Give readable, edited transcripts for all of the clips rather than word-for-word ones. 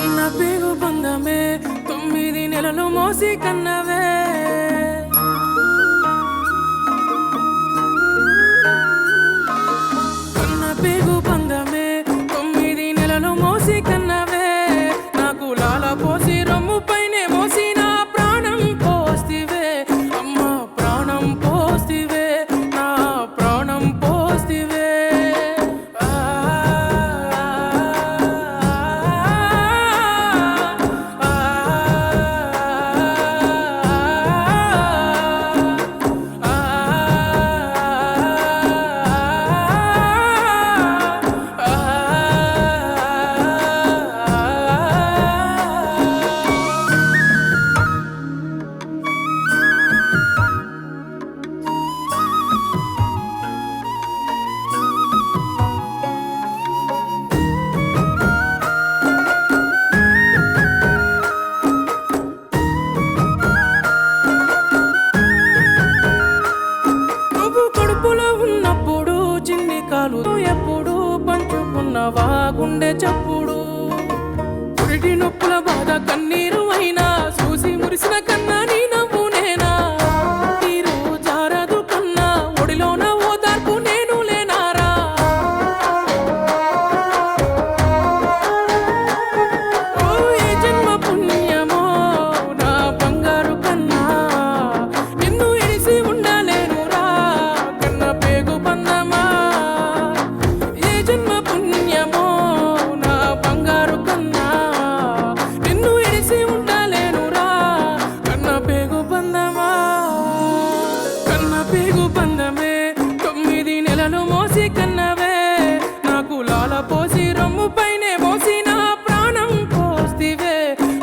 కన్న పేగు బంధమే 9 నెలలు మోసి కన్నవే కన్న పేగు బంధమే 9 నెలలు మోసి కన్నవే నాకు లాల పోసి రొమ్ము పైనే మోసి నా ప్రాణం పోస్తివే అమ్మ ప్రాణం పోస్తివే నా ప్రాణం పోస్తివే ఉన్నప్పుడు చిన్ని కాలు ఎప్పుడు పంచుకున్నవా గుండె చప్పుడు పురిటి నొప్పుల బాధ కన్నీరు అయినా చూసి మురిసిన కన్నా నీ నవ్వు నేనా తీరు జారదు కన్నా ఒడిలోన ఓదార్పు నేను లేనారా ఓ ఏ జన్మ పుణ్యమో నా బంగారు కన్నా నిన్ను ఇడిసి ఉండలేనురా కన్న పేగు బంధమా ఏ జన్మ పుణ్యమో నా బంగారు కన్నా నిన్ను ఇడిసి ఉండలేనురా కన్న పేగు బంధమా కన్న పేగు బంధమే 9 నెలలు మోసి కన్నవే నాకు లాల పోసి రొమ్ము పైనే మోసి నా ప్రాణం పోస్తివే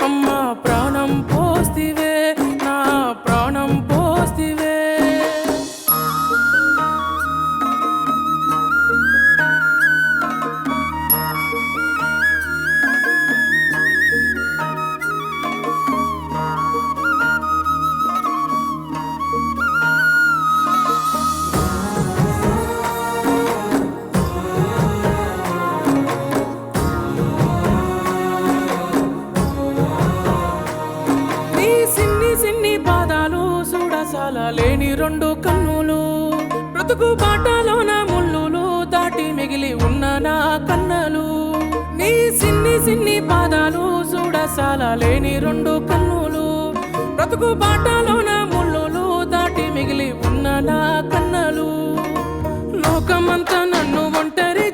అమ్మ ప్రాణం పోస్తివే నా ప్రాణం పోస్తివే నీ సిన్ని సిన్ని పాదాలు చూడసాల లేని 2 కన్నులు బ్రతుకు బాటలోన ముళ్ళులు దాటి మిగిలి ఉన్న నా కన్నలు నీ సిన్ని సిన్ని పాదాలు చూడసాల లేని 2 కన్నులు బ్రతుకు బాటలోన ముళ్ళులు దాటి మిగిలి ఉన్న నా కన్నలు లోకమంతా నన్ను ఒంటరి